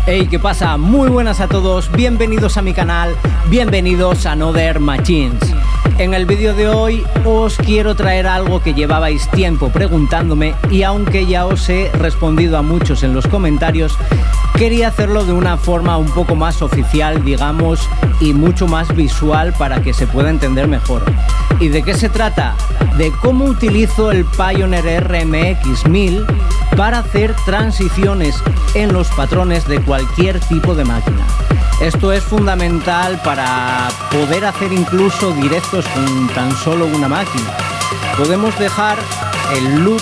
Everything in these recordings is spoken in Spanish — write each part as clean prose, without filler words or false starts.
Hey, ¿qué pasa? Muy buenas a todos, bienvenidos a mi canal, bienvenidos a Another Machines. En el vídeo de hoy os quiero traer algo que llevabais tiempo preguntándome y aunque ya os he respondido a muchos en los comentarios, quería hacerlo de una forma un poco más oficial, digamos, y mucho más visual para que se pueda entender mejor. ¿Y de qué se trata? De cómo utilizo el Pioneer RMX 1000 para hacer transiciones en los patrones de cualquier tipo de máquina. Esto es fundamental para poder hacer incluso directos con tan solo una máquina. Podemos dejar el loop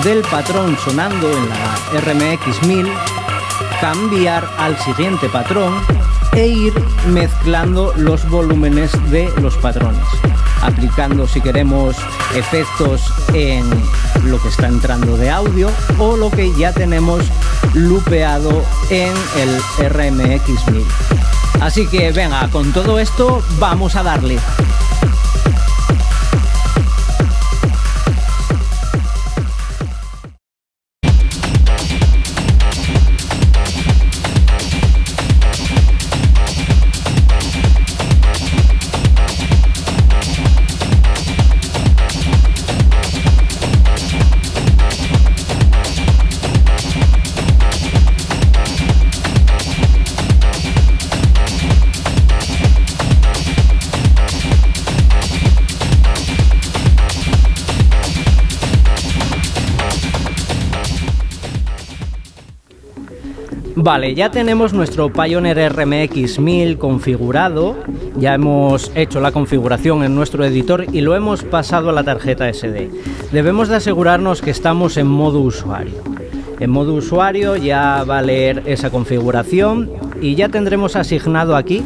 del patrón sonando en la RMX 1000, cambiar al siguiente patrón e ir mezclando los volúmenes de los patrones, aplicando si queremos efectos en lo que está entrando de audio o lo que ya tenemos lupeado en el RMX 1000. Así que venga, con todo esto vamos a darle. Vale, ya tenemos nuestro Pioneer RMX 1000 configurado, ya hemos hecho la configuración en nuestro editor y lo hemos pasado a la tarjeta SD. Debemos de asegurarnos que estamos en modo usuario. En modo usuario ya va a leer esa configuración y ya tendremos asignado aquí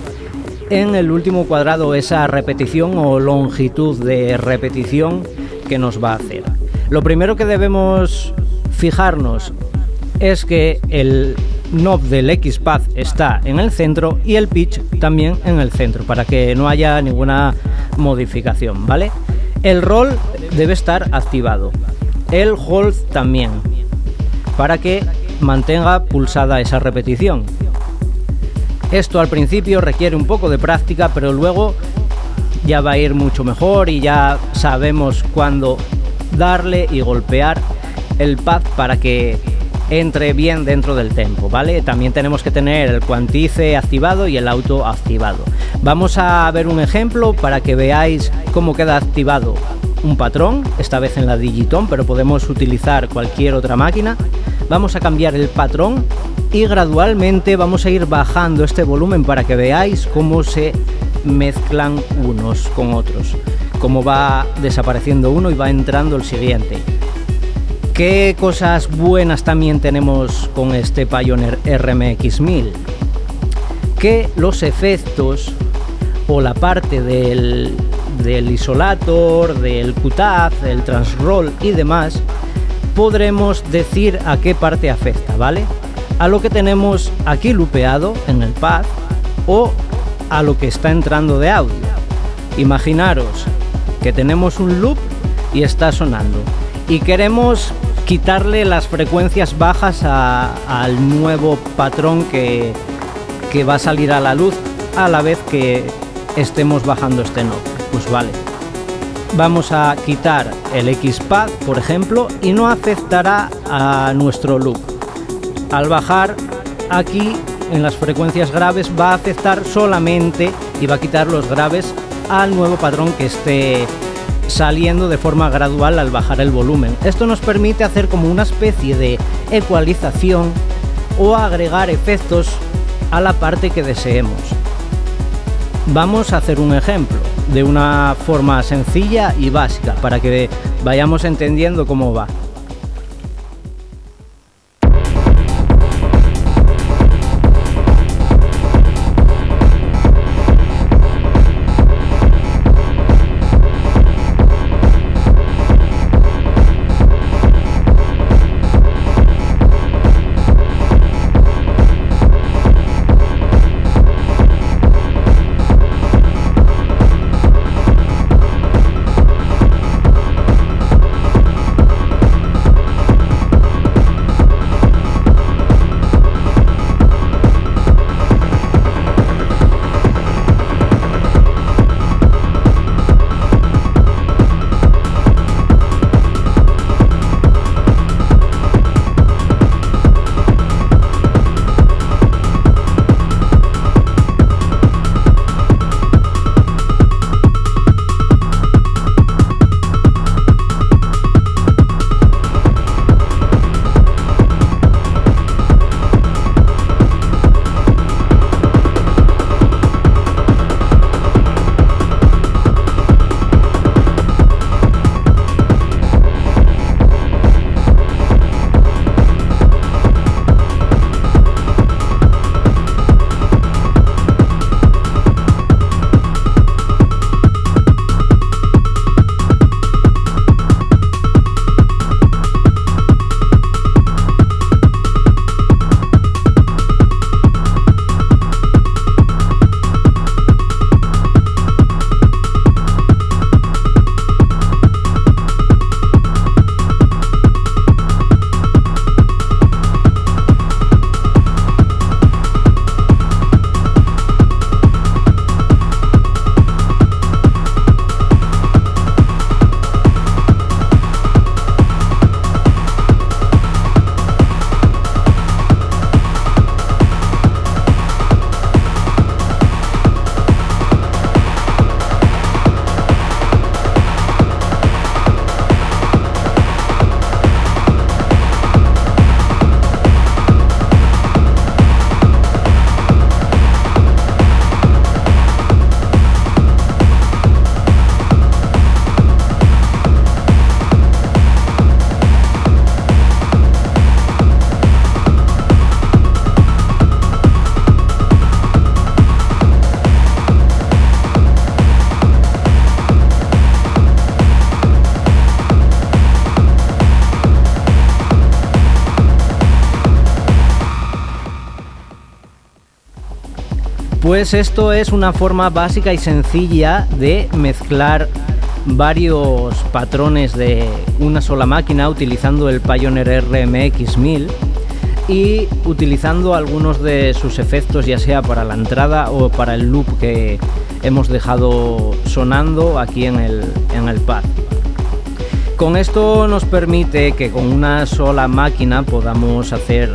en el último cuadrado esa repetición o longitud de repetición que nos va a hacer. Lo primero que debemos fijarnos es que el knob del XPath está en el centro y el pitch también en el centro para que no haya ninguna modificación, ¿vale? El roll debe estar activado, el hold también, para que mantenga pulsada esa repetición. Esto al principio requiere un poco de práctica, pero luego ya va a ir mucho mejor y ya sabemos cuándo darle y golpear el pad para que entre bien dentro del tempo, ¿vale? También tenemos que tener el cuantice activado y el auto activado. Vamos a ver un ejemplo para que veáis cómo queda activado un patrón, esta vez en la Digiton, pero podemos utilizar cualquier otra máquina. Vamos a cambiar el patrón y gradualmente vamos a ir bajando este volumen para que veáis cómo se mezclan unos con otros, cómo va desapareciendo uno y va entrando el siguiente. ¿Qué cosas buenas también tenemos con este Pioneer RMX 1000? Que los efectos o la parte del isolator, del QTAF, del transroll y demás, podremos decir a qué parte afecta, ¿vale? A lo que tenemos aquí lupeado en el pad o a lo que está entrando de audio. Imaginaros que tenemos un loop y está sonando y queremos quitarle las frecuencias bajas al nuevo patrón que va a salir a la luz a la vez que estemos bajando este knob. Pues vale, vamos a quitar el XPath, por ejemplo, y no afectará a nuestro loop. Al bajar aquí en las frecuencias graves va a afectar solamente y va a quitar los graves al nuevo patrón que esté saliendo de forma gradual al bajar el volumen. Esto nos permite hacer como una especie de ecualización o agregar efectos a la parte que deseemos. Vamos a hacer un ejemplo de una forma sencilla y básica para que vayamos entendiendo cómo va. Pues esto es una forma básica y sencilla de mezclar varios patrones de una sola máquina utilizando el Pioneer RMX 1000 y utilizando algunos de sus efectos, ya sea para la entrada o para el loop que hemos dejado sonando aquí en el pad. Con esto nos permite que con una sola máquina podamos hacer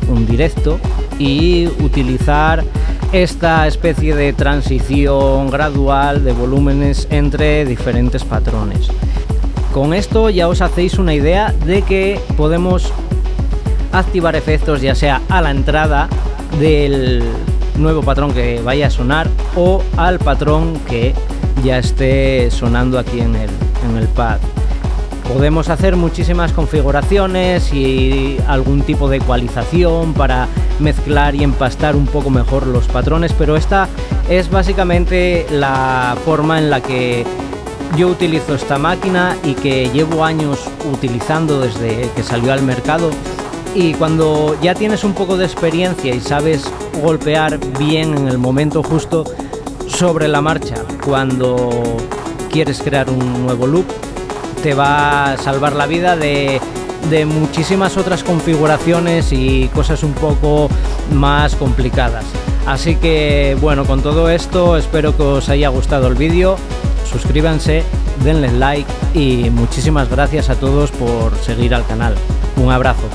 un directo y utilizar esta especie de transición gradual de volúmenes entre diferentes patrones. Con esto ya os hacéis una idea de que podemos activar efectos ya sea a la entrada del nuevo patrón que vaya a sonar o al patrón que ya esté sonando aquí en el pad. Podemos hacer muchísimas configuraciones y algún tipo de ecualización para mezclar y empastar un poco mejor los patrones, pero esta es básicamente la forma en la que yo utilizo esta máquina y que llevo años utilizando desde que salió al mercado. Y cuando ya tienes un poco de experiencia y sabes golpear bien en el momento justo sobre la marcha cuando quieres crear un nuevo loop, te va a salvar la vida de muchísimas otras configuraciones y cosas un poco más complicadas. Así que bueno, con todo esto espero que os haya gustado el vídeo. Suscríbanse, denle like y muchísimas gracias a todos por seguir al canal. Un abrazo.